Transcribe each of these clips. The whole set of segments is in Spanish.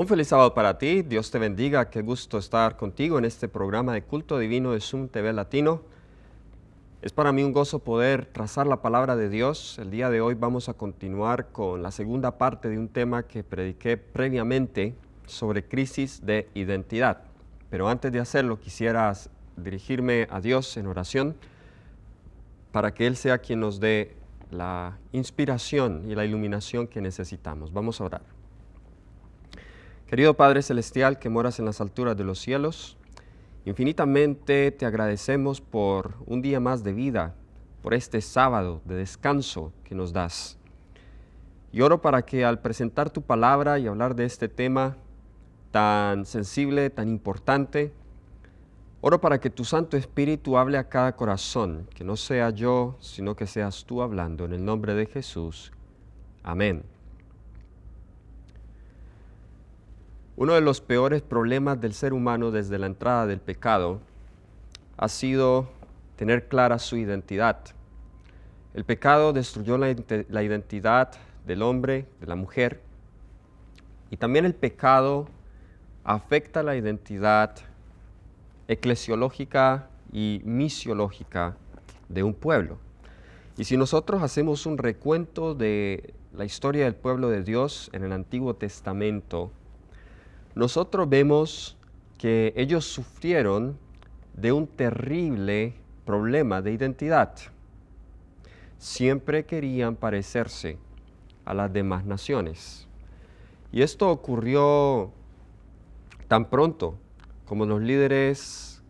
Un feliz sábado para ti, Dios te bendiga, qué gusto estar contigo en este programa de Culto Divino de Zoom TV Latino. Es para mí un gozo poder trazar la palabra de Dios. El día de hoy vamos a continuar con la segunda parte de un tema que prediqué previamente sobre crisis de identidad. Pero antes de hacerlo quisiera dirigirme a Dios en oración para que Él sea quien nos dé la inspiración y la iluminación que necesitamos. Vamos a orar. Querido Padre Celestial que moras en las alturas de los cielos, infinitamente te agradecemos por un día más de vida, por este sábado de descanso que nos das. Y oro para que al presentar tu palabra y hablar de este tema tan sensible, tan importante, oro para que tu Santo Espíritu hable a cada corazón, que no sea yo, sino que seas tú hablando, en el nombre de Jesús. Amén. Uno de los peores problemas del ser humano desde la entrada del pecado ha sido tener clara su identidad. El pecado destruyó la identidad del hombre, de la mujer, y también el pecado afecta la identidad eclesiológica y misiológica de un pueblo. Y si nosotros hacemos un recuento de la historia del pueblo de Dios en el Antiguo Testamento, nosotros vemos que ellos sufrieron de un terrible problema de identidad. Siempre querían parecerse a las demás naciones. Y esto ocurrió tan pronto como los líderes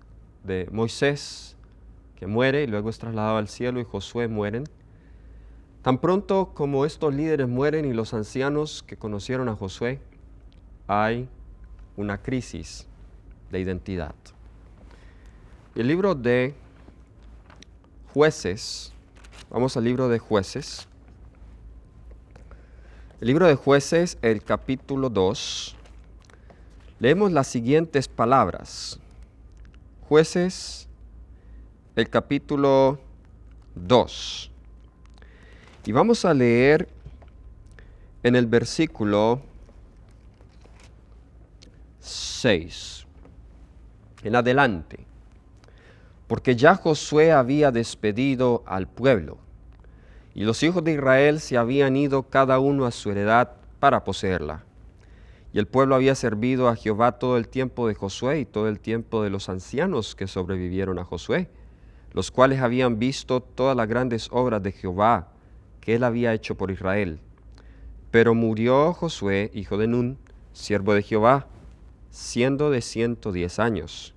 de Moisés, que muere y luego es trasladado al cielo, y Josué mueren. Tan pronto como estos líderes mueren y los ancianos que conocieron a Josué, hay una crisis de identidad. El libro de Jueces, vamos al libro de Jueces. El libro de Jueces, el capítulo 2, leemos las siguientes palabras. Jueces, el capítulo 2. Y vamos a leer en el versículo 6 en adelante, porque ya Josué había despedido al pueblo, y los hijos de Israel se habían ido cada uno a su heredad para poseerla. Y el pueblo había servido a Jehová todo el tiempo de Josué y todo el tiempo de los ancianos que sobrevivieron a Josué, los cuales habían visto todas las grandes obras de Jehová que él había hecho por Israel. Pero murió Josué, hijo de Nun, siervo de Jehová, siendo de 110 años.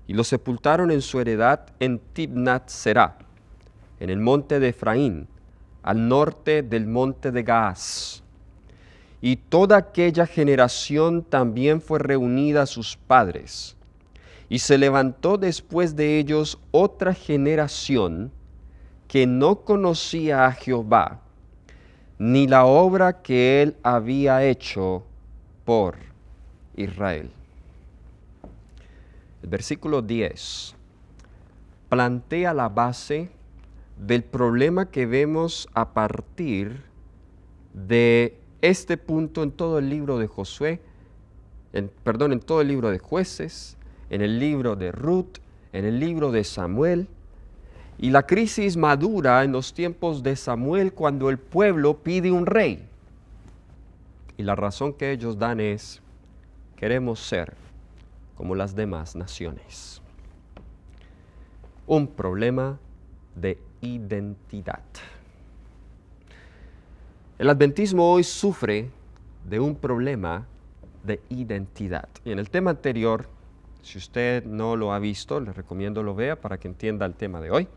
Y lo sepultaron en su heredad en Timnat Será, en el monte de Efraín, al norte del monte de Gaas. Y toda aquella generación también fue reunida a sus padres. Y se levantó después de ellos otra generación que no conocía a Jehová, ni la obra que él había hecho por Israel. El versículo 10 plantea la base del problema que vemos a partir de este punto en todo el libro de Josué, en todo el libro de Jueces, en el libro de Ruth, en el libro de Samuel. Y la crisis madura en los tiempos de Samuel cuando el pueblo pide un rey. Y la razón que ellos dan es: queremos ser como las demás naciones. Un problema de identidad. El adventismo hoy sufre de un problema de identidad. Y en el tema anterior, si usted no lo ha visto, le recomiendo lo vea para que entienda el tema de hoy.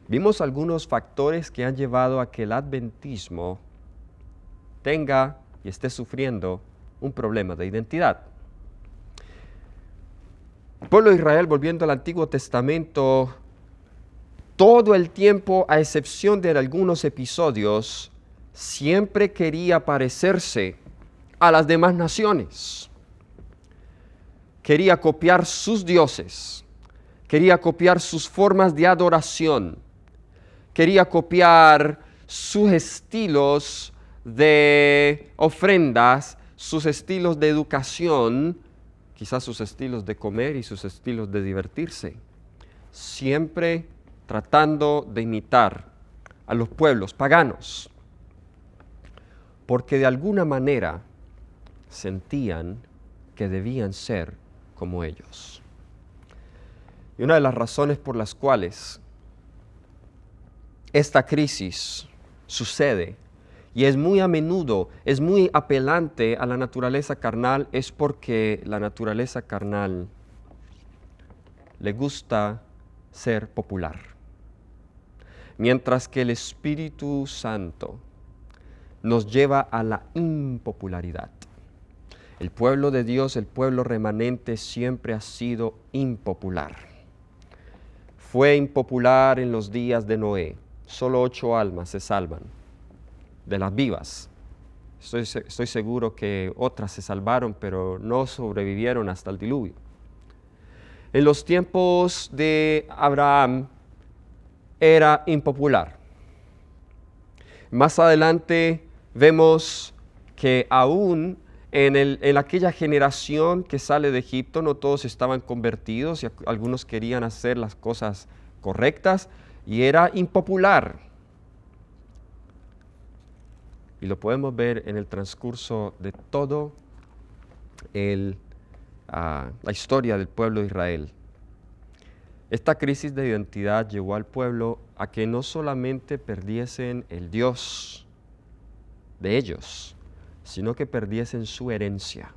Vimos algunos factores que han llevado a que el adventismo tenga y esté sufriendo un problema de identidad. El pueblo de Israel, volviendo al Antiguo Testamento, todo el tiempo, a excepción de algunos episodios, siempre quería parecerse a las demás naciones. Quería copiar sus dioses, quería copiar sus formas de adoración, quería copiar sus estilos de ofrendas, sus estilos de educación, quizás sus estilos de comer y sus estilos de divertirse, siempre tratando de imitar a los pueblos paganos, porque de alguna manera sentían que debían ser como ellos. Y una de las razones por las cuales esta crisis sucede y es muy a menudo, es muy apelante a la naturaleza carnal, es porque la naturaleza carnal le gusta ser popular. Mientras que el Espíritu Santo nos lleva a la impopularidad. El pueblo de Dios, el pueblo remanente, siempre ha sido impopular. Fue impopular en los días de Noé. Solo 8 almas se salvan de las vivas. Estoy seguro que otras se salvaron, pero no sobrevivieron hasta el diluvio. En los tiempos de Abraham era impopular. Más adelante vemos que aún en aquella generación que sale de Egipto, no todos estaban convertidos y algunos querían hacer las cosas correctas y era impopular. Y lo podemos ver en el transcurso de todo la historia del pueblo de Israel. Esta crisis de identidad llevó al pueblo a que no solamente perdiesen el Dios de ellos, sino que perdiesen su herencia.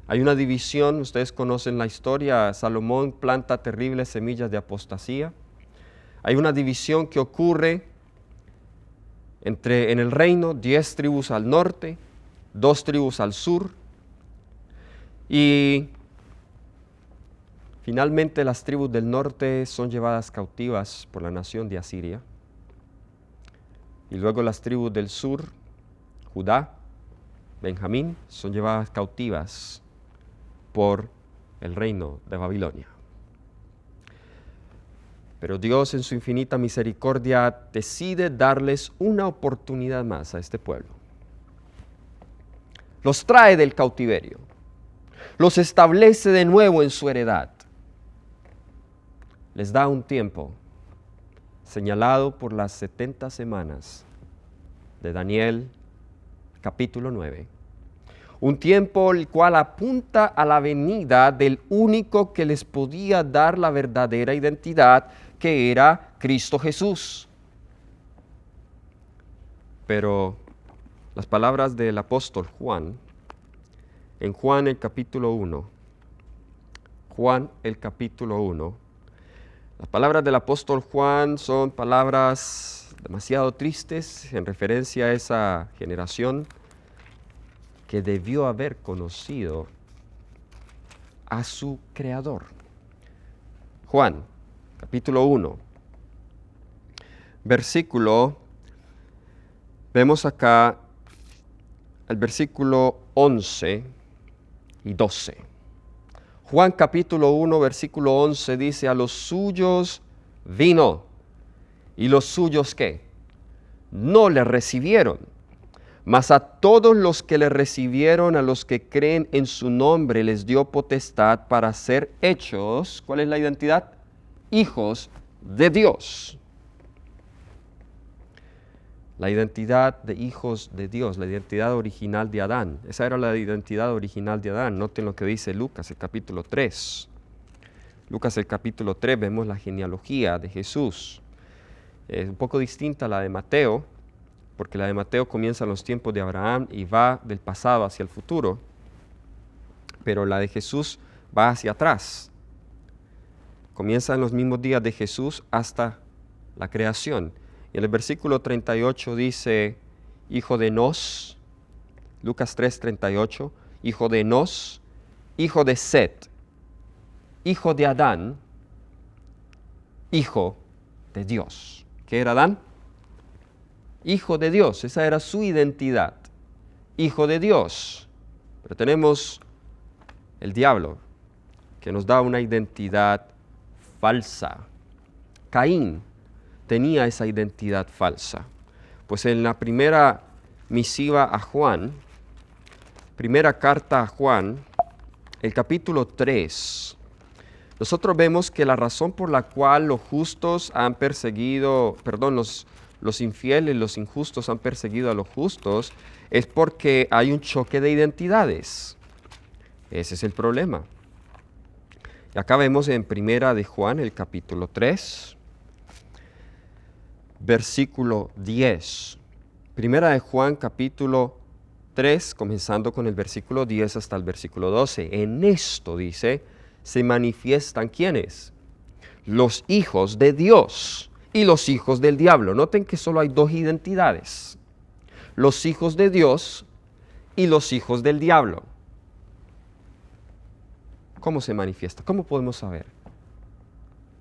Hay una división, ustedes conocen la historia, Salomón planta terribles semillas de apostasía. Hay una división que ocurre en el reino, 10 tribus al norte, 2 tribus al sur, y finalmente las tribus del norte son llevadas cautivas por la nación de Asiria, y luego las tribus del sur, Judá, Benjamín, son llevadas cautivas por el reino de Babilonia. Pero Dios en su infinita misericordia decide darles una oportunidad más a este pueblo. Los trae del cautiverio, los establece de nuevo en su heredad. Les da un tiempo señalado por las 70 semanas de Daniel capítulo 9. Un tiempo el cual apunta a la venida del único que les podía dar la verdadera identidad, que era Cristo Jesús. Pero las palabras del apóstol Juan, en Juan el capítulo 1, las palabras del apóstol Juan son palabras demasiado tristes en referencia a esa generación que debió haber conocido a su Creador. Juan, capítulo 1, vemos acá el versículo 11 y 12. Juan capítulo 1, versículo 11 dice, a los suyos vino, y los suyos ¿qué? No le recibieron. Mas a todos los que le recibieron, a los que creen en su nombre, les dio potestad para ser hechos, ¿cuál es la identidad? Hijos de Dios. La identidad de hijos de Dios, la identidad original de Adán. Esa era la identidad original de Adán. Noten lo que dice Lucas, el capítulo 3. Lucas, el capítulo 3, vemos la genealogía de Jesús. Es un poco distinta a la de Mateo, porque la de Mateo comienza en los tiempos de Abraham y va del pasado hacia el futuro, pero la de Jesús va hacia atrás. Comienza en los mismos días de Jesús hasta la creación. Y en el versículo 38 dice, hijo de Enos, Lucas 3, 38, hijo de Enos, hijo de Set, hijo de Adán, hijo de Dios. ¿Qué era Adán? Hijo de Dios, esa era su identidad, hijo de Dios. Pero tenemos el diablo, que nos da una identidad falsa. Caín tenía esa identidad falsa. Pues en la primera misiva a Juan, primera carta a Juan, el capítulo 3, nosotros vemos que la razón por la cual los justos han perseguido, los infieles, los injustos han perseguido a los justos, es porque hay un choque de identidades. Ese es el problema. Y acá vemos en primera de Juan, el capítulo 3, versículo 10. Primera de Juan, capítulo 3, comenzando con el versículo 10 hasta el versículo 12. En esto, dice, se manifiestan ¿quiénes? Los hijos de Dios y los hijos del diablo. Noten que solo hay dos identidades: los hijos de Dios y los hijos del diablo. ¿Cómo se manifiesta? ¿Cómo podemos saber?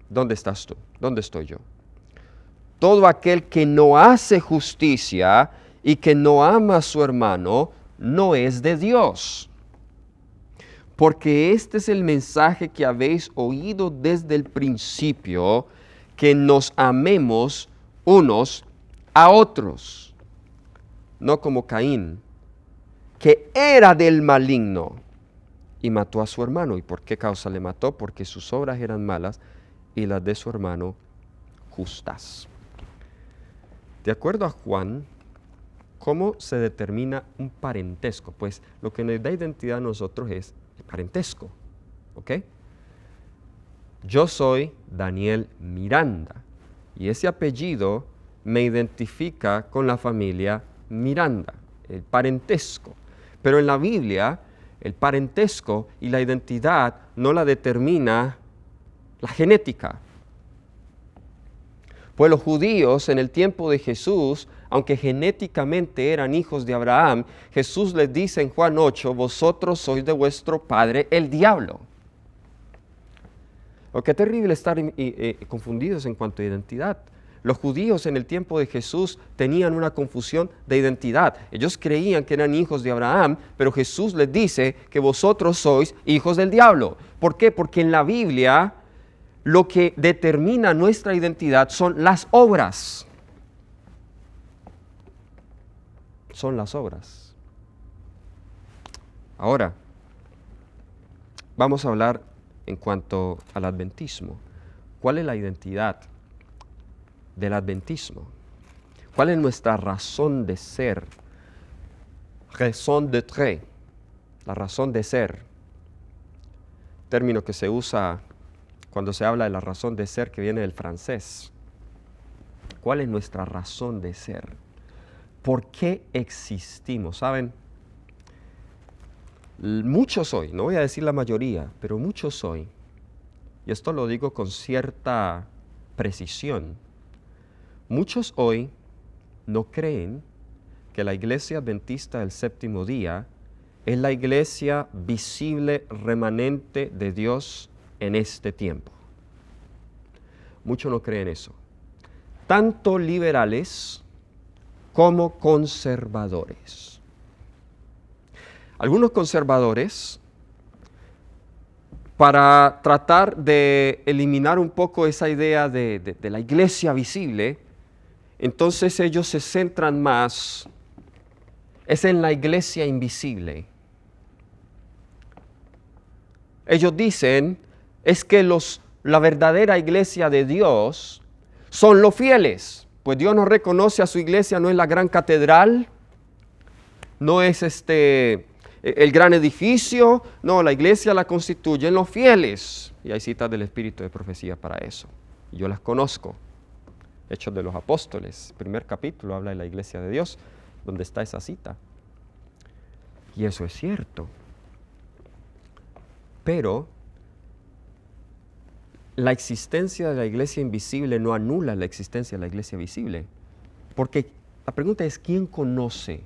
¿Dónde estás tú? ¿Dónde estoy yo? Todo aquel que no hace justicia y que no ama a su hermano no es de Dios. Porque este es el mensaje que habéis oído desde el principio, que nos amemos unos a otros. No como Caín, que era del maligno y mató a su hermano. ¿Y por qué causa le mató? Porque sus obras eran malas y las de su hermano justas. De acuerdo a Juan, ¿cómo se determina un parentesco? Pues lo que nos da identidad a nosotros es el parentesco, ¿ok? Yo soy Daniel Miranda y ese apellido me identifica con la familia Miranda, el parentesco. Pero en la Biblia, el parentesco y la identidad no la determina la genética. Pues los judíos en el tiempo de Jesús, aunque genéticamente eran hijos de Abraham, Jesús les dice en Juan 8, vosotros sois de vuestro padre el diablo. Oh, qué terrible estar confundidos en cuanto a identidad. Los judíos en el tiempo de Jesús tenían una confusión de identidad. Ellos creían que eran hijos de Abraham, pero Jesús les dice que vosotros sois hijos del diablo. ¿Por qué? Porque en la Biblia lo que determina nuestra identidad son las obras. Son las obras. Ahora, vamos a hablar en cuanto al adventismo. ¿Cuál es la identidad del adventismo? ¿Cuál es nuestra razón de ser? Raison d'être, la razón de ser. Término que se usa cuando se habla de la razón de ser, que viene del francés. ¿Cuál es nuestra razón de ser? ¿Por qué existimos? ¿Saben? Muchos hoy, no voy a decir la mayoría, pero muchos hoy, y esto lo digo con cierta precisión, muchos hoy no creen que la iglesia adventista del séptimo día es la iglesia visible remanente de Dios en este tiempo. Muchos no creen eso. Tanto liberales como conservadores. Algunos conservadores, para tratar de eliminar un poco esa idea de la iglesia visible, entonces ellos se centran más en la iglesia invisible. Ellos dicen, es que la verdadera iglesia de Dios son los fieles. Pues Dios no reconoce a su iglesia, no es la gran catedral, no es el gran edificio, no, la iglesia la constituyen los fieles. Y hay citas del Espíritu de Profecía para eso. Y yo las conozco. Hechos de los Apóstoles, primer capítulo, habla de la iglesia de Dios, donde está esa cita. Y eso es cierto. Pero la existencia de la iglesia invisible no anula la existencia de la iglesia visible. Porque la pregunta es, ¿quién conoce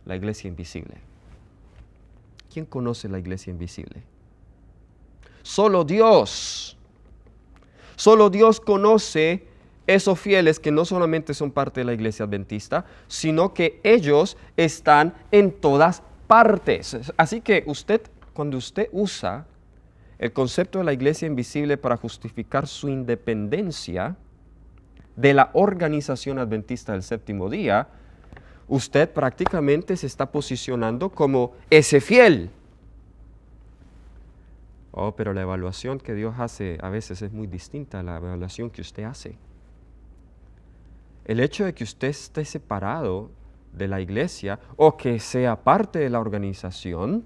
la iglesia invisible? ¿Quién conoce la iglesia invisible? Solo Dios. Solo Dios conoce esos fieles que no solamente son parte de la iglesia adventista, sino que ellos están en todas partes. Así que cuando usted usa el concepto de la iglesia invisible para justificar su independencia de la organización adventista del séptimo día, usted prácticamente se está posicionando como ese fiel. Oh, pero la evaluación que Dios hace a veces es muy distinta a la evaluación que usted hace. El hecho de que usted esté separado de la iglesia o que sea parte de la organización,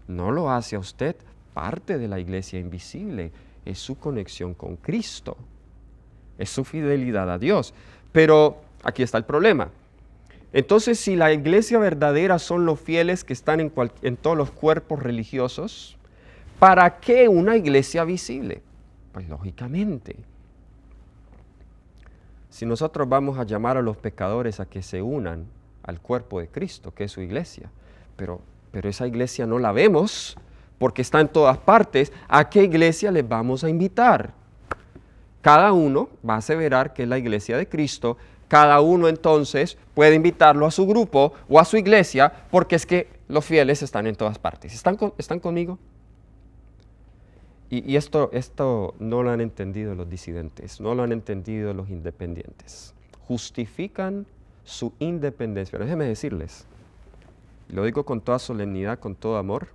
no lo hace a usted parte de la iglesia invisible. Es su conexión con Cristo, es su fidelidad a Dios. Pero aquí está el problema. Entonces, si la iglesia verdadera son los fieles que están en todos los cuerpos religiosos, ¿para qué una iglesia visible? Pues lógicamente, si nosotros vamos a llamar a los pecadores a que se unan al cuerpo de Cristo, que es su iglesia, pero esa iglesia no la vemos porque está en todas partes, ¿a qué iglesia les vamos a invitar? Cada uno va a aseverar que es la iglesia de Cristo, cada uno entonces puede invitarlo a su grupo o a su iglesia porque es que los fieles están en todas partes. ¿Están conmigo? Y esto no lo han entendido los disidentes, no lo han entendido los independientes. Justifican su independencia. Pero déjenme decirles, lo digo con toda solemnidad, con todo amor,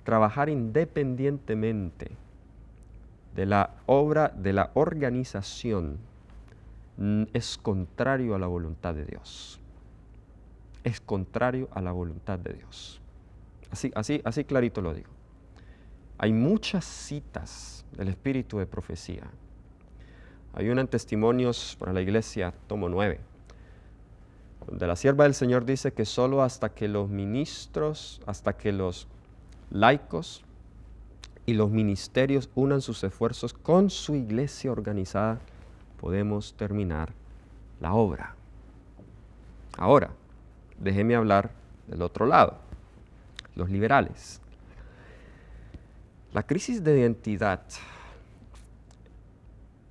trabajar independientemente de la obra, de la organización, es contrario a la voluntad de Dios. Es contrario a la voluntad de Dios. Así clarito lo digo. Hay muchas citas del espíritu de profecía. Hay una en Testimonios para la Iglesia, tomo 9, donde la sierva del Señor dice que solo hasta que los ministros, hasta que los laicos y los ministerios unan sus esfuerzos con su iglesia organizada, podemos terminar la obra. Ahora, déjeme hablar del otro lado, los liberales. La crisis de identidad.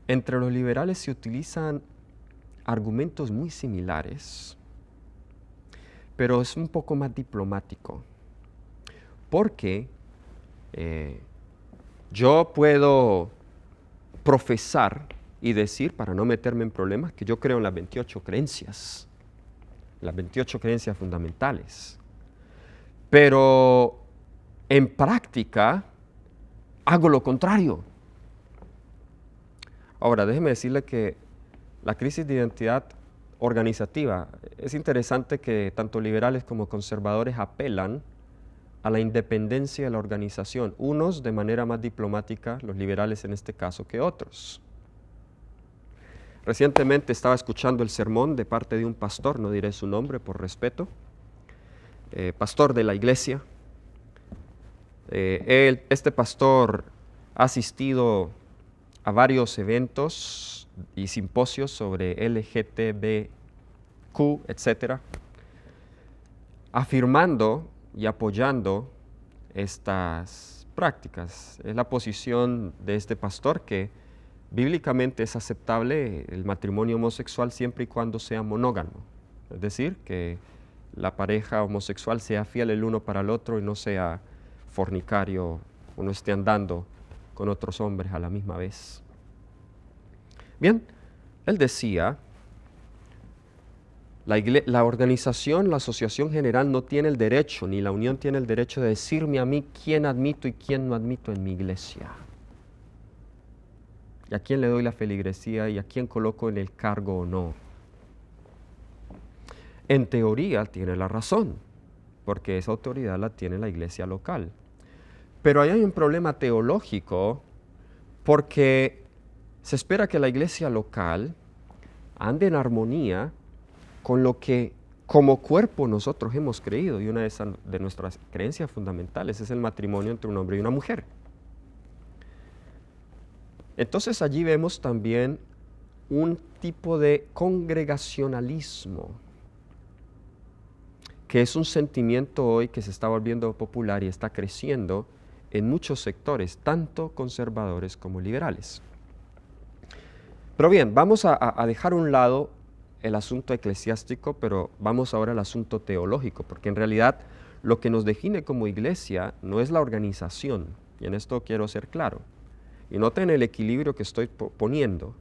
Entre los liberales se utilizan argumentos muy similares, pero es un poco más diplomático, porque yo puedo profesar y decir, para no meterme en problemas, que yo creo en las 28 creencias fundamentales, pero en práctica hago lo contrario. Ahora, déjeme decirle que la crisis de identidad organizativa, es interesante que tanto liberales como conservadores apelan a la independencia de la organización, unos de manera más diplomática, los liberales en este caso, que otros. Recientemente estaba escuchando el sermón de parte de un pastor, no diré su nombre por respeto, pastor de la iglesia. Este pastor ha asistido a varios eventos y simposios sobre LGTBQ, etc., afirmando y apoyando estas prácticas. Es la posición de este pastor que bíblicamente es aceptable el matrimonio homosexual siempre y cuando sea monógamo. Es decir, que la pareja homosexual sea fiel el uno para el otro y no sea fornicario o no esté andando con otros hombres a la misma vez. Bien, él decía, la organización, la asociación general no tiene el derecho, ni la unión tiene el derecho de decirme a mí quién admito y quién no admito en mi iglesia. Y a quién le doy la feligresía y a quién coloco en el cargo o no. En teoría tiene la razón, porque esa autoridad la tiene la iglesia local. Pero ahí hay un problema teológico, porque se espera que la iglesia local ande en armonía con lo que como cuerpo nosotros hemos creído, y una de nuestras creencias fundamentales es el matrimonio entre un hombre y una mujer. Entonces allí vemos también un tipo de congregacionalismo, que es un sentimiento hoy que se está volviendo popular y está creciendo en muchos sectores, tanto conservadores como liberales. Pero bien, vamos a dejar a un lado el asunto eclesiástico, pero vamos ahora al asunto teológico, porque en realidad lo que nos define como iglesia no es la organización, y en esto quiero ser claro. Y noten el equilibrio que estoy poniendo.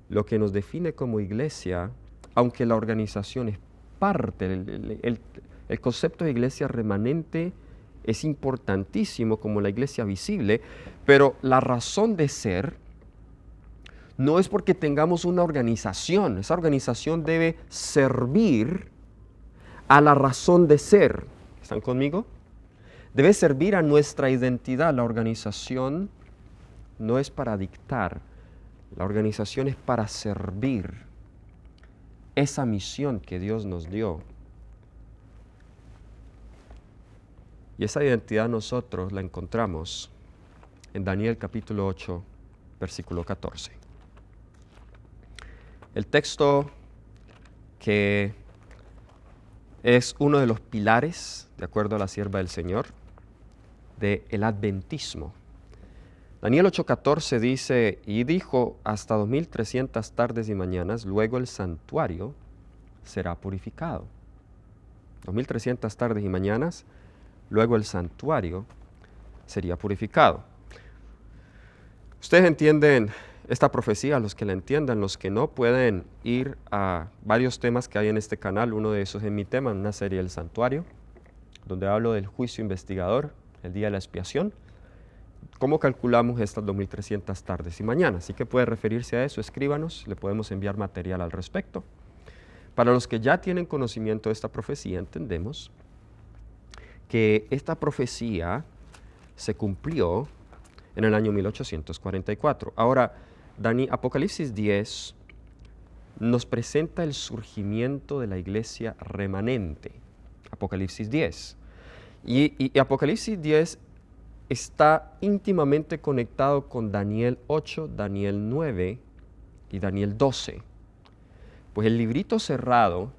Lo que nos define como iglesia aunque la organización es parte, el concepto de iglesia remanente es importantísimo como la iglesia visible, pero la razón de ser no es porque tengamos una organización. Esa organización debe servir a la razón de ser. ¿Están conmigo? Debe servir a nuestra identidad. La organización no es para dictar, la organización es para servir esa misión que Dios nos dio. Y esa identidad nosotros la encontramos en Daniel capítulo 8, versículo 14. El texto que es uno de los pilares, de acuerdo a la sierva del Señor, del adventismo. Daniel 8:14 dice, y dijo, hasta 2300 tardes y mañanas, luego el santuario será purificado. 2300 tardes y mañanas, luego el santuario sería purificado. Ustedes entienden esta profecía, los que la entiendan, los que no, pueden ir a varios temas que hay en este canal. Uno de esos es mi tema, en una serie del santuario, donde hablo del juicio investigador, el día de la expiación. ¿Cómo calculamos estas 2300 tardes y mañanas? Así que puede referirse a eso, escríbanos, le podemos enviar material al respecto. Para los que ya tienen conocimiento de esta profecía, entendemos que esta profecía se cumplió en el año 1844. Ahora, Apocalipsis 10 nos presenta el surgimiento de la iglesia remanente. Apocalipsis 10. Y Apocalipsis 10 está íntimamente conectado con Daniel 8, Daniel 9 y Daniel 12. Pues el librito cerrado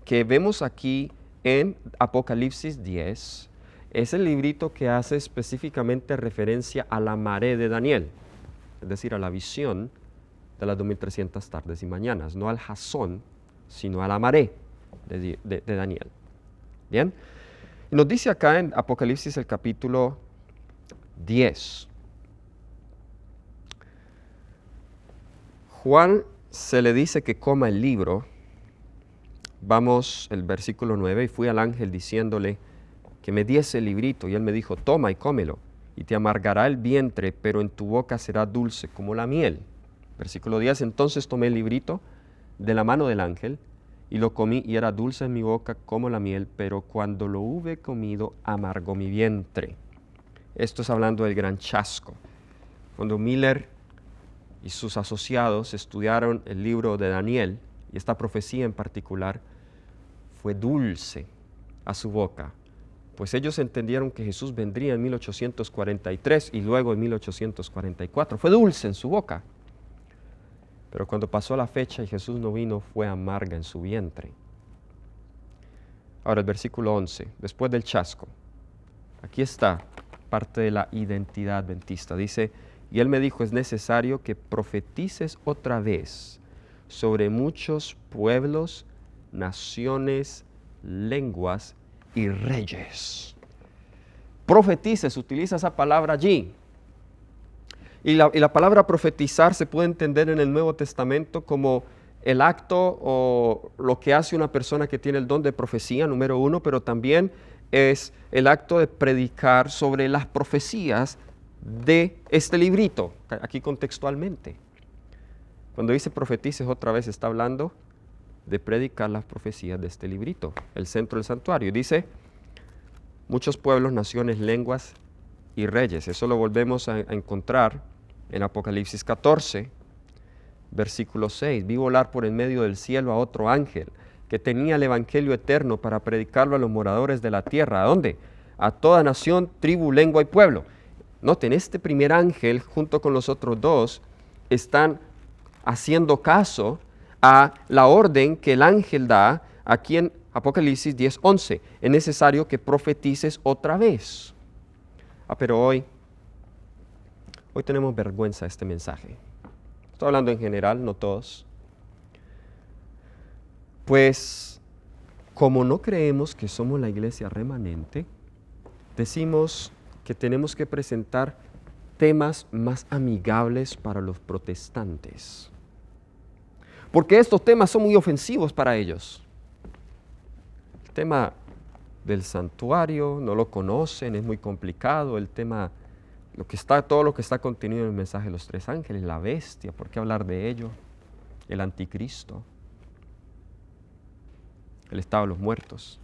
que vemos aquí en Apocalipsis 10 es el librito que hace específicamente referencia a la maré de Daniel, es decir, a la visión de las 2300 tardes y mañanas, no al jasón, sino a la maré de Daniel. ¿Bien? Y nos dice acá en Apocalipsis el capítulo 10. Juan se le dice que coma el libro. Vamos, el versículo 9, y fui al ángel diciéndole que me diese el librito, y él me dijo, toma y cómelo, y te amargará el vientre, pero en tu boca será dulce como la miel. Versículo 10, entonces tomé el librito de la mano del ángel, y lo comí, y era dulce en mi boca como la miel, pero cuando lo hube comido, amargó mi vientre. Esto es hablando del gran chasco. Cuando Miller y sus asociados estudiaron el libro de Daniel, y esta profecía en particular, fue dulce a su boca, pues ellos entendieron que Jesús vendría en 1843 y luego en 1844. Fue dulce en su boca. Pero cuando pasó la fecha y Jesús no vino, fue amarga en su vientre. Ahora el versículo 11, después del chasco. Aquí está parte de la identidad adventista. Dice, y él me dijo, es necesario que profetices otra vez sobre muchos pueblos, naciones, lenguas y reyes. Profetices, utiliza esa palabra allí. Y la palabra profetizar se puede entender en el Nuevo Testamento como el acto o lo que hace una persona que tiene el don de profecía, número uno, pero también es el acto de predicar sobre las profecías de este librito, aquí contextualmente. Cuando dice profetices otra vez está hablando de predicar las profecías de este librito, el centro del santuario. Dice, muchos pueblos, naciones, lenguas y reyes. Eso lo volvemos a encontrar en Apocalipsis 14, versículo 6. Vi volar por en medio del cielo a otro ángel que tenía el evangelio eterno para predicarlo a los moradores de la tierra. ¿A dónde? A toda nación, tribu, lengua y pueblo. Noten, este primer ángel junto con los otros dos están haciendo caso a la orden que el ángel da aquí en Apocalipsis 10:11. Es necesario que profetices otra vez. Pero hoy tenemos vergüenza de este mensaje. Estoy hablando en general, no todos. Pues, como no creemos que somos la iglesia remanente, decimos que tenemos que presentar temas más amigables para los protestantes. porque estos temas son muy ofensivos para ellos. El tema del santuario, no lo conocen, es muy complicado. El tema, todo lo que está contenido en el mensaje de los tres ángeles, la bestia, ¿por qué hablar de ello? El anticristo, el estado de los muertos.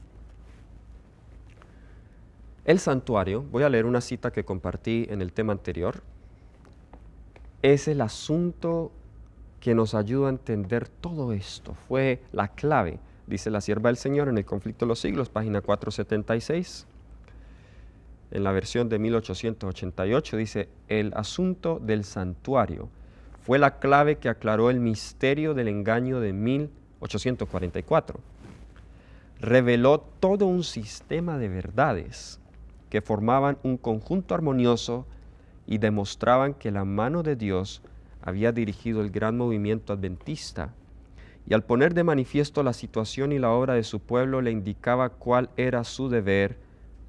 El santuario, voy a leer una cita que compartí en el tema anterior, es el asunto que nos ayuda a entender todo esto. Fue la clave, dice la sierva del Señor en el Conflicto de los Siglos, página 476. En la versión de 1888 dice, el asunto del santuario fue la clave que aclaró el misterio del engaño de 1844. Reveló todo un sistema de verdades que formaban un conjunto armonioso y demostraban que la mano de Dios había dirigido el gran movimiento adventista, y al poner de manifiesto la situación y la obra de su pueblo, le indicaba cuál era su deber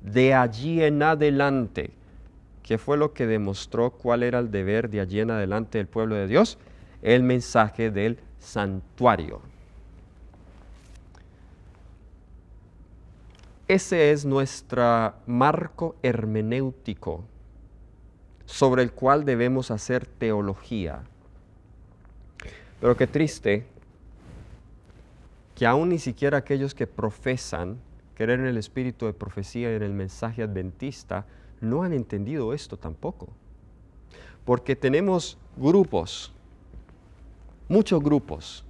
de allí en adelante. ¿Qué fue lo que demostró cuál era el deber de allí en adelante del pueblo de Dios? El mensaje del santuario. Ese es nuestro marco hermenéutico sobre el cual debemos hacer teología. Pero qué triste que aún ni siquiera aquellos que profesan creer en el espíritu de profecía y en el mensaje adventista no han entendido esto tampoco. Porque tenemos grupos, muchos grupos,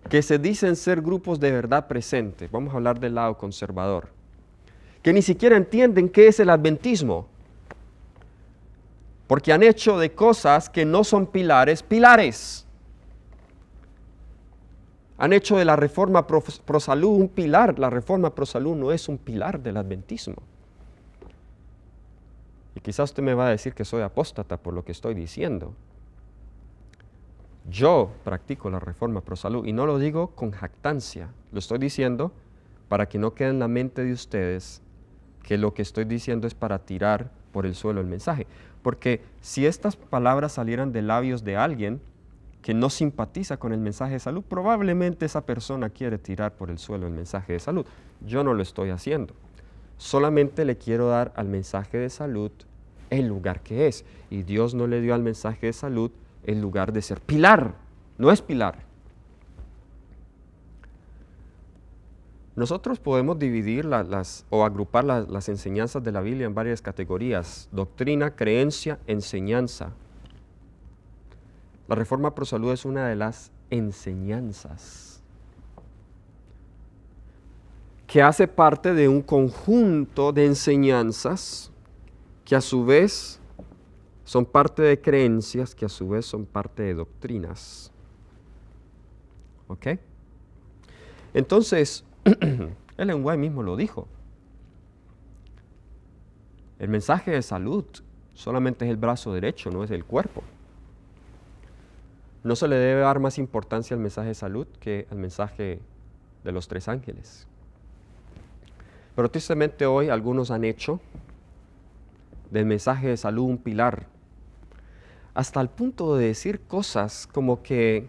que se dicen ser grupos de verdad presente. Vamos a hablar del lado conservador, que ni siquiera entienden qué es el adventismo, porque han hecho de cosas que no son pilares, pilares. Han hecho de la reforma pro salud un pilar. La reforma pro salud no es un pilar del adventismo. Y quizás usted me va a decir que soy apóstata por lo que estoy diciendo. Yo practico la reforma pro salud y no lo digo con jactancia. Lo estoy diciendo para que no quede en la mente de ustedes que lo que estoy diciendo es para tirar por el suelo el mensaje. Porque si estas palabras salieran de labios de alguien que no simpatiza con el mensaje de salud, probablemente esa persona quiere tirar por el suelo el mensaje de salud. Yo no lo estoy haciendo. Solamente le quiero dar al mensaje de salud el lugar que es. Y Dios no le dio al mensaje de salud el lugar de ser pilar. No es pilar. Nosotros podemos dividir o agrupar las enseñanzas de la Biblia en varias categorías: doctrina, creencia, enseñanza. La reforma pro salud es una de las enseñanzas que hace parte de un conjunto de enseñanzas que a su vez son parte de creencias, que a su vez son parte de doctrinas. ¿Ok? Entonces, Ellen White mismo lo dijo. El mensaje de salud solamente es el brazo derecho, no es el cuerpo. No se le debe dar más importancia al mensaje de salud que al mensaje de los tres ángeles. Pero tristemente hoy algunos han hecho del mensaje de salud un pilar, hasta el punto de decir cosas como que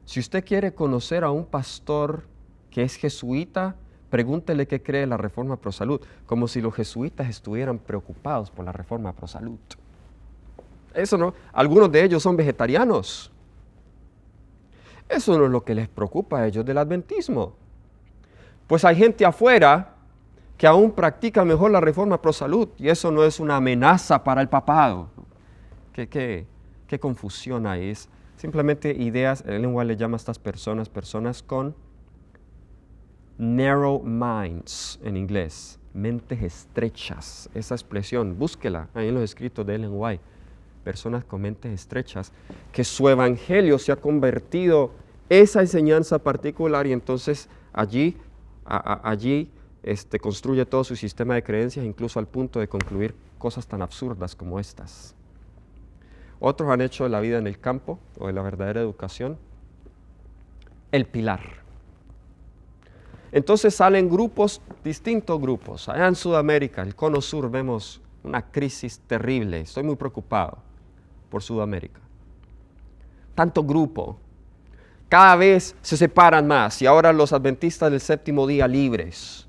si usted quiere conocer a un pastor que es jesuita, pregúntele qué cree de la reforma pro salud, como si los jesuitas estuvieran preocupados por la reforma pro salud. Eso no, algunos de ellos son vegetarianos. Eso no es lo que les preocupa a ellos del adventismo. Pues hay gente afuera que aún practica mejor la reforma pro salud y eso no es una amenaza para el papado. ¿Qué confusión hay? Es simplemente ideas. Ellen White le llama a estas personas con narrow minds en inglés, mentes estrechas. Esa expresión, búsquela ahí en los escritos de Ellen White. Personas con mentes estrechas, que su evangelio se ha convertido esa enseñanza particular y entonces allí construye todo su sistema de creencias, incluso al punto de concluir cosas tan absurdas como estas. Otros han hecho de la vida en el campo o de la verdadera educación el pilar. Entonces salen grupos, distintos grupos. Allá en Sudamérica, el Cono Sur, vemos una crisis terrible. Estoy muy preocupado por Sudamérica. tanto grupo. Cada vez se separan más y ahora los adventistas del séptimo día libres.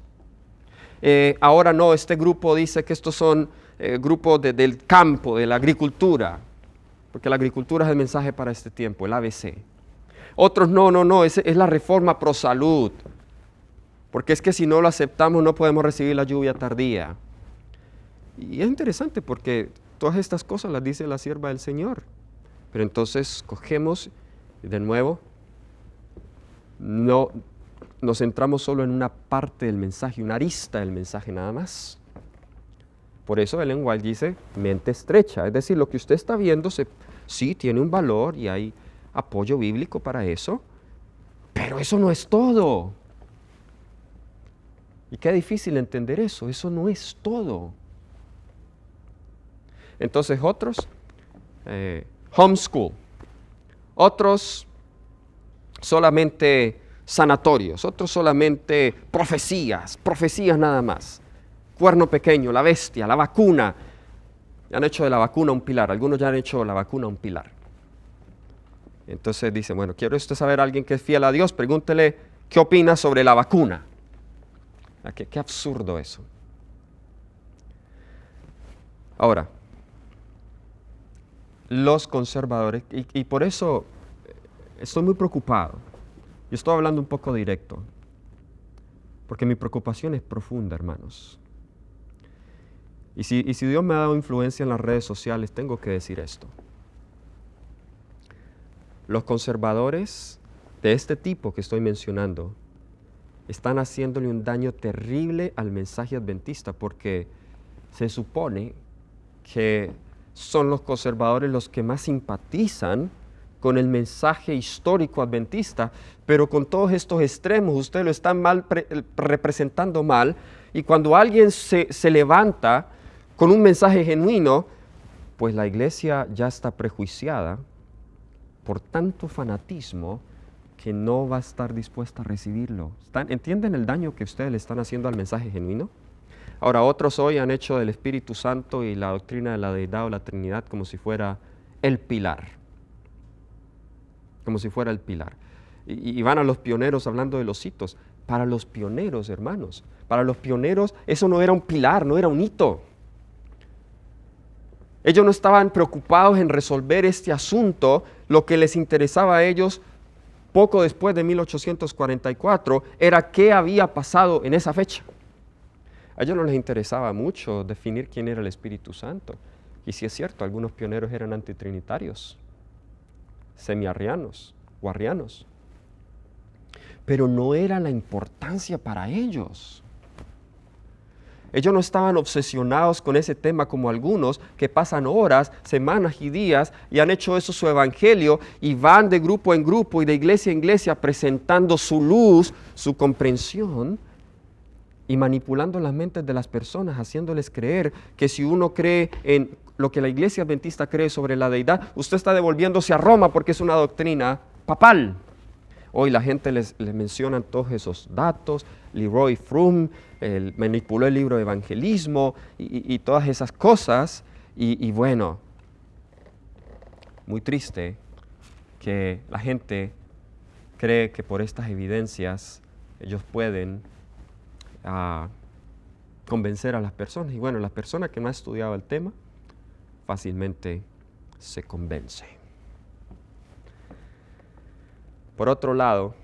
Ahora no, este grupo dice que estos son grupos del campo, de la agricultura, porque la agricultura es el mensaje para este tiempo, el ABC. Otros no, es la reforma pro salud, porque es que si no lo aceptamos no podemos recibir la lluvia tardía. Y es interesante porque todas estas cosas las dice la sierva del Señor, pero entonces cogemos de nuevo, no nos centramos solo en una parte del mensaje, una arista del mensaje nada más. Por eso Ellen White dice mente estrecha, es decir, lo que usted está viendo sí tiene un valor y hay apoyo bíblico para eso, pero eso no es todo. Y qué difícil entender eso no es todo. Entonces otros, homeschool, otros solamente sanatorios, otros solamente profecías nada más. Cuerno pequeño, la bestia, la vacuna. Ya han hecho de la vacuna un pilar, algunos ya han hecho la vacuna un pilar. Entonces dice, bueno, ¿quiere usted saber a alguien que es fiel a Dios? Pregúntele qué opina sobre la vacuna. Qué absurdo eso. Ahora, los conservadores, y por eso estoy muy preocupado. Yo estoy hablando un poco directo, porque mi preocupación es profunda, hermanos. Y si Dios me ha dado influencia en las redes sociales, tengo que decir esto. Los conservadores de este tipo que estoy mencionando están haciéndole un daño terrible al mensaje adventista, porque se supone que son los conservadores los que más simpatizan con el mensaje histórico adventista, pero con todos estos extremos ustedes lo están representando mal, y cuando alguien se levanta con un mensaje genuino, pues la iglesia ya está prejuiciada por tanto fanatismo que no va a estar dispuesta a recibirlo. ¿Entienden el daño que ustedes le están haciendo al mensaje genuino? Ahora, otros hoy han hecho del Espíritu Santo y la doctrina de la deidad o la Trinidad como si fuera el pilar. Como si fuera el pilar. Y van a los pioneros hablando de los hitos. Para los pioneros, hermanos, para los pioneros eso no era un pilar, no era un hito. Ellos no estaban preocupados en resolver este asunto. Lo que les interesaba a ellos poco después de 1844 era qué había pasado en esa fecha. A ellos no les interesaba mucho definir quién era el Espíritu Santo. Y si es cierto, algunos pioneros eran antitrinitarios, semiarrianos o arrianos. Pero no era la importancia para ellos. Ellos no estaban obsesionados con ese tema como algunos que pasan horas, semanas y días y han hecho eso su evangelio y van de grupo en grupo y de iglesia en iglesia presentando su luz, su comprensión y manipulando las mentes de las personas, haciéndoles creer que si uno cree en lo que la iglesia adventista cree sobre la deidad, usted está devolviéndose a Roma porque es una doctrina papal. Hoy la gente les menciona todos esos datos. Leroy Fromm manipuló el libro de evangelismo y todas esas cosas. Y bueno, muy triste que la gente cree que por estas evidencias ellos pueden convencer a las personas. Y bueno, la persona que no ha estudiado el tema fácilmente se convence. Por otro lado,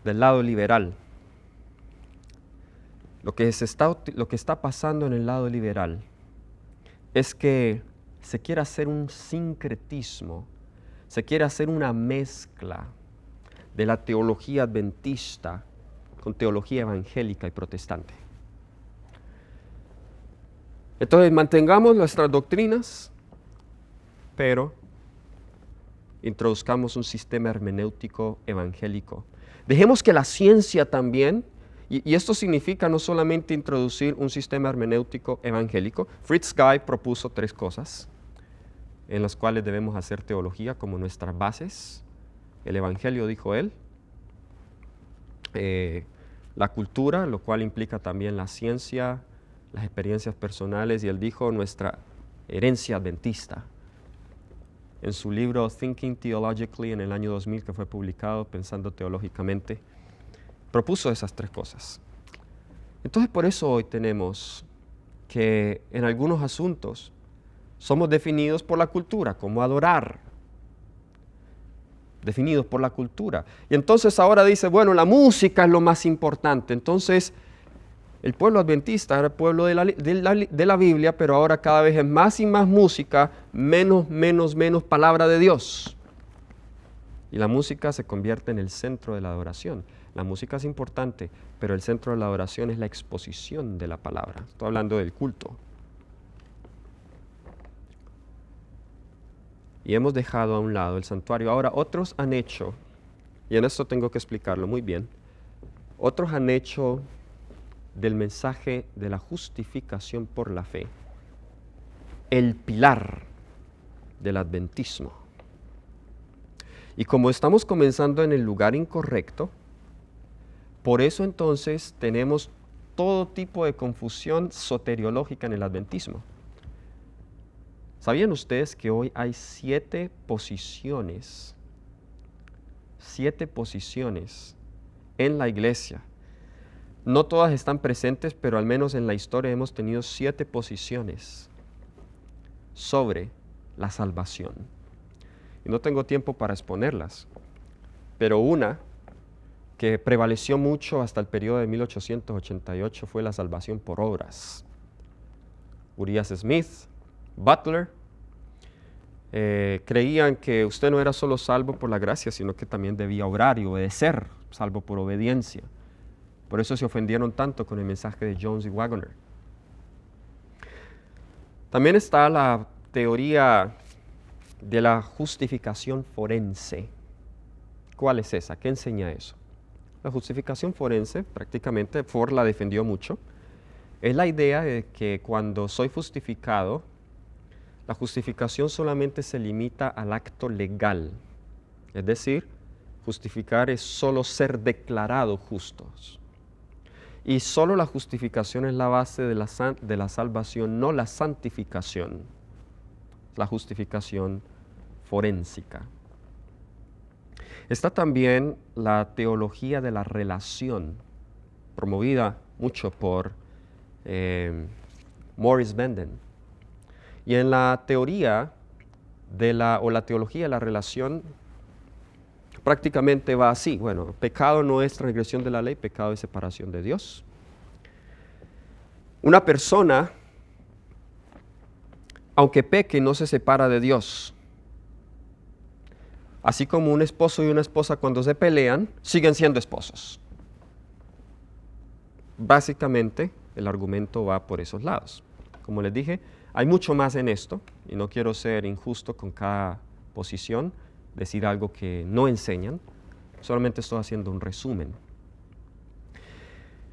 del lado liberal, lo que está pasando en el lado liberal es que se quiere hacer un sincretismo, se quiere hacer una mezcla de la teología adventista con teología evangélica y protestante. Entonces mantengamos nuestras doctrinas, pero introduzcamos un sistema hermenéutico evangélico. Dejemos que la ciencia también, y esto significa no solamente introducir un sistema hermenéutico evangélico. Fritz Guy propuso 3 cosas en las cuales debemos hacer teología como nuestras bases. El evangelio, dijo él, la cultura, lo cual implica también la ciencia, las experiencias personales, y él dijo nuestra herencia adventista. en su libro Thinking Theologically en el año 2000, que fue publicado, Pensando Teológicamente, propuso esas tres cosas. Entonces por eso hoy tenemos que en algunos asuntos somos definidos por la cultura, como adorar, definidos por la cultura. Y entonces ahora dice, bueno, la música es lo más importante. Entonces el pueblo adventista era el pueblo de la Biblia, pero ahora cada vez es más y más música, menos palabra de Dios. Y la música se convierte en el centro de la adoración. La música es importante, pero el centro de la adoración es la exposición de la palabra. Estoy hablando del culto. Y hemos dejado a un lado el santuario. Ahora otros han hecho, y en esto tengo que explicarlo muy bien, otros han hecho del mensaje de la justificación por la fe el pilar del adventismo. Y como estamos comenzando en el lugar incorrecto, por eso entonces tenemos todo tipo de confusión soteriológica en el adventismo. ¿Sabían ustedes que hoy hay 7 posiciones en la iglesia? No todas están presentes, pero al menos en la historia hemos tenido 7 posiciones sobre la salvación. Y no tengo tiempo para exponerlas, pero una que prevaleció mucho hasta el periodo de 1888 fue la salvación por obras. Urias Smith, Butler, creían que usted no era solo salvo por la gracia, sino que también debía obrar y obedecer, salvo por obediencia. Por eso se ofendieron tanto con el mensaje de Jones y Waggoner. También está la teoría de la justificación forense. ¿Cuál es esa? ¿Qué enseña eso? La justificación forense, prácticamente Ford la defendió mucho, es la idea de que cuando soy justificado, la justificación solamente se limita al acto legal. Es decir, justificar es solo ser declarado justos. Y solo la justificación es la base de la salvación, no la santificación, la justificación forénsica. Está también la teología de la relación, promovida mucho por Morris Benden. Y en la teoría la teología de la relación prácticamente va así. Bueno, pecado no es transgresión de la ley, pecado es separación de Dios. Una persona, aunque peque, no se separa de Dios. Así como un esposo y una esposa cuando se pelean, siguen siendo esposos. Básicamente, el argumento va por esos lados. Como les dije, hay mucho más en esto, y no quiero ser injusto con cada posición, decir algo que no enseñan, solamente estoy haciendo un resumen.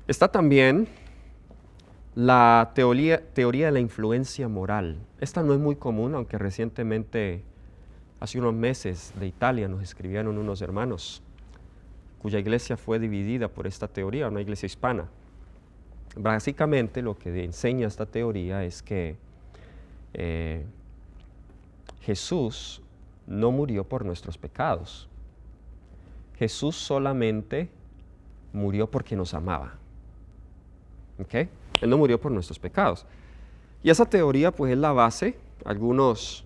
Está también la teoría de la influencia moral. Esta no es muy común, aunque recientemente, hace unos meses, de Italia nos escribieron unos hermanos cuya iglesia fue dividida por esta teoría, una iglesia hispana. Básicamente lo que enseña esta teoría es que Jesús no murió por nuestros pecados. Jesús solamente murió porque nos amaba. ¿Ok? Él no murió por nuestros pecados. Y esa teoría pues es la base. Algunos,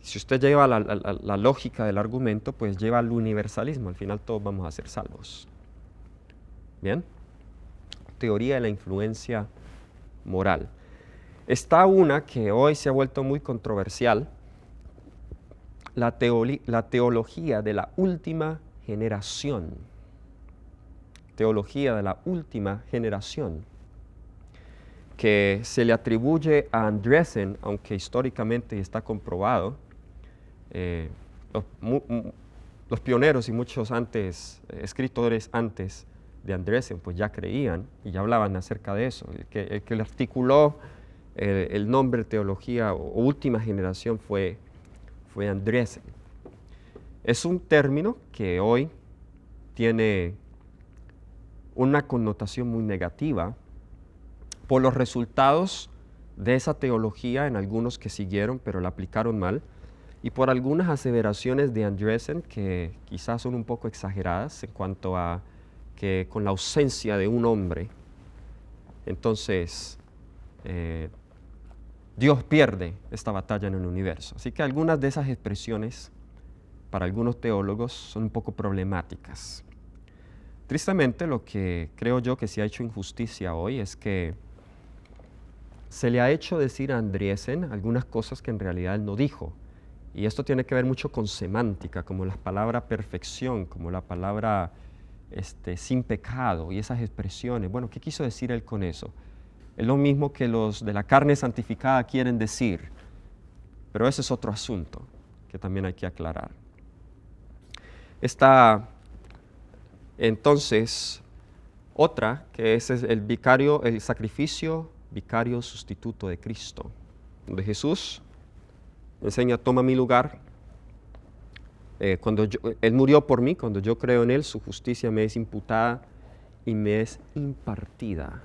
si usted lleva la lógica del argumento, pues lleva al universalismo. Al final todos vamos a ser salvos. ¿Bien? Teoría de la influencia moral. Está una que hoy se ha vuelto muy controversial, la teología de la última generación. Teología de la última generación, que se le atribuye a Andresen, aunque históricamente está comprobado. Los pioneros y muchos escritores antes de Andresen, pues ya creían y ya hablaban acerca de eso. El que le articuló el nombre teología o última generación fue Andresen. Es un término que hoy tiene una connotación muy negativa por los resultados de esa teología en algunos que siguieron pero la aplicaron mal, y por algunas aseveraciones de Andresen que quizás son un poco exageradas en cuanto a que con la ausencia de un hombre, entonces Dios pierde esta batalla en el universo. Así que algunas de esas expresiones para algunos teólogos son un poco problemáticas. Tristemente, lo que creo yo que se ha hecho injusticia hoy es que se le ha hecho decir a Andriesen algunas cosas que en realidad él no dijo. Y esto tiene que ver mucho con semántica, como la palabra perfección, como la palabra sin pecado y esas expresiones. Bueno, ¿qué quiso decir él con eso? Es lo mismo que los de la carne santificada quieren decir, pero ese es otro asunto que también hay que aclarar. Está entonces otra, que es el sacrificio vicario sustituto de Cristo, donde Jesús enseña, toma mi lugar. Él murió por mí, cuando yo creo en Él, su justicia me es imputada y me es impartida,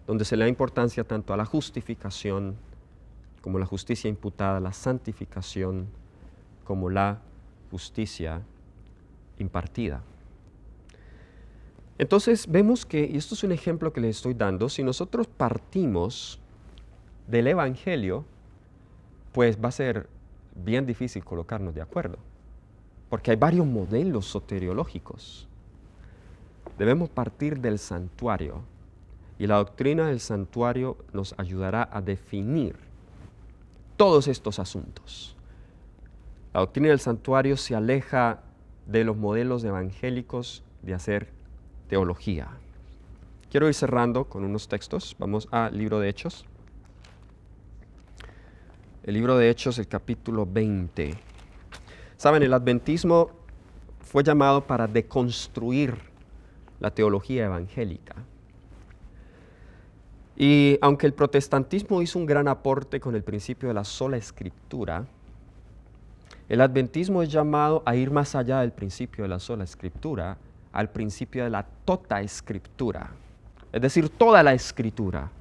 donde se le da importancia tanto a la justificación como la justicia imputada, la santificación como la justicia impartida. Entonces vemos que, y esto es un ejemplo que les estoy dando, si nosotros partimos del Evangelio, pues va a ser bien difícil colocarnos de acuerdo, porque hay varios modelos soteriológicos. Debemos partir del santuario, y la doctrina del santuario nos ayudará a definir todos estos asuntos. La doctrina del santuario se aleja de los modelos evangélicos de hacer teología. Quiero ir cerrando con unos textos. Vamos al libro de Hechos. El libro de Hechos, el capítulo 20. Saben, el adventismo fue llamado para deconstruir la teología evangélica. Y aunque el protestantismo hizo un gran aporte con el principio de la sola escritura, el adventismo es llamado a ir más allá del principio de la sola escritura, al principio de la tota escritura, es decir, toda la escritura.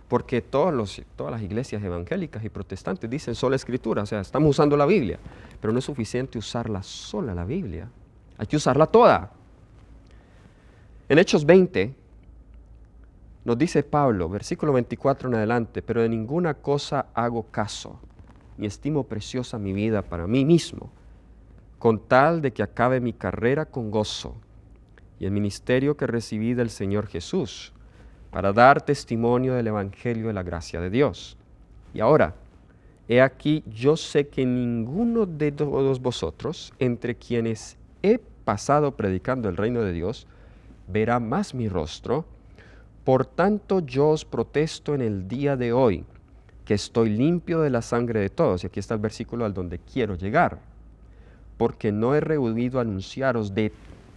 Porque todas las iglesias evangélicas y protestantes dicen sola escritura, o sea, estamos usando la Biblia, pero no es suficiente usarla sola la Biblia, hay que usarla toda. En Hechos 20 nos dice Pablo, versículo 24 en adelante, pero de ninguna cosa hago caso, ni estimo preciosa mi vida para mí mismo, con tal de que acabe mi carrera con gozo y el ministerio que recibí del Señor Jesús, para dar testimonio del Evangelio de la gracia de Dios. Y ahora, he aquí, yo sé que ninguno de todos vosotros, entre quienes he pasado predicando el reino de Dios, verá más mi rostro. Por tanto, yo os protesto en el día de hoy, que estoy limpio de la sangre de todos. Y aquí está el versículo al donde quiero llegar. Porque no he rehuido anunciaros de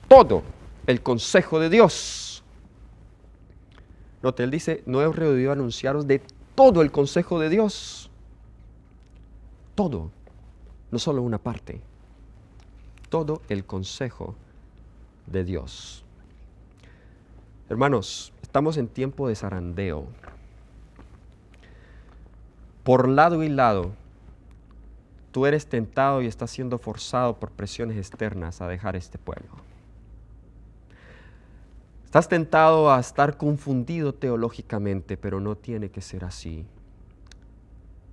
todo el consejo de Dios. Note, él dice, no he rehuido anunciaros de todo el consejo de Dios. Todo, no solo una parte. Todo el consejo de Dios. Hermanos, estamos en tiempo de zarandeo. Por lado y lado, tú eres tentado y estás siendo forzado por presiones externas a dejar este pueblo. Estás tentado a estar confundido teológicamente, pero no tiene que ser así.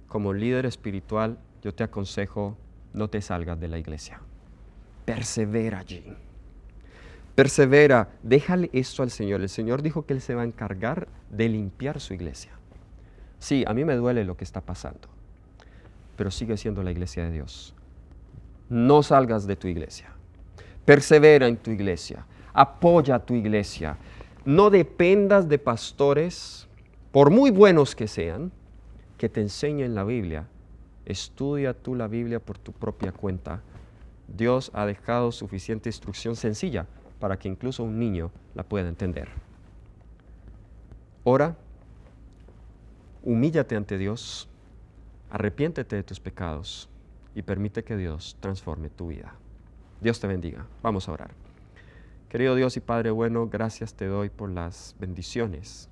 Como líder espiritual, yo te aconsejo, no te salgas de la iglesia. Persevera allí. Persevera, déjale esto al Señor. El Señor dijo que Él se va a encargar de limpiar su iglesia. Sí, a mí me duele lo que está pasando, pero sigue siendo la iglesia de Dios. No salgas de tu iglesia. Persevera en tu iglesia. Apoya a tu iglesia. No dependas de pastores, por muy buenos que sean, que te enseñen la Biblia. Estudia tú la Biblia por tu propia cuenta. Dios ha dejado suficiente instrucción sencilla para que incluso un niño la pueda entender. Ora, humíllate ante Dios, arrepiéntete de tus pecados y permite que Dios transforme tu vida. Dios te bendiga. Vamos a orar. Querido Dios y Padre bueno, gracias te doy por las bendiciones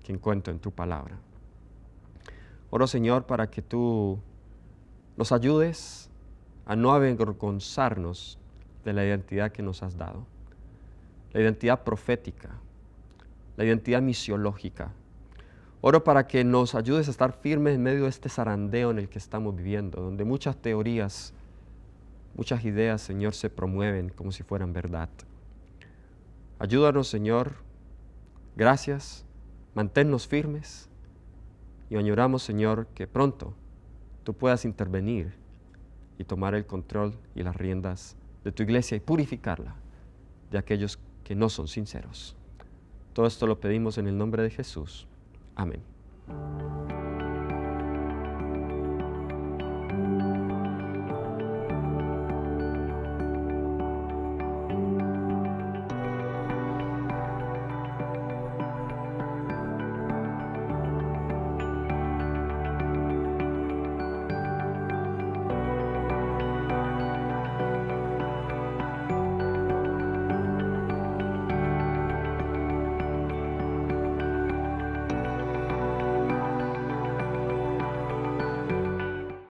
que encuentro en tu palabra. Oro, Señor, para que tú nos ayudes a no avergonzarnos de la identidad que nos has dado, la identidad profética, la identidad misiológica. Oro para que nos ayudes a estar firmes en medio de este zarandeo en el que estamos viviendo, donde muchas teorías, muchas ideas, Señor, se promueven como si fueran verdad. Ayúdanos, Señor. Gracias. Manténnos firmes. Y añoramos, Señor, que pronto tú puedas intervenir y tomar el control y las riendas de tu iglesia y purificarla de aquellos que no son sinceros. Todo esto lo pedimos en el nombre de Jesús. Amén.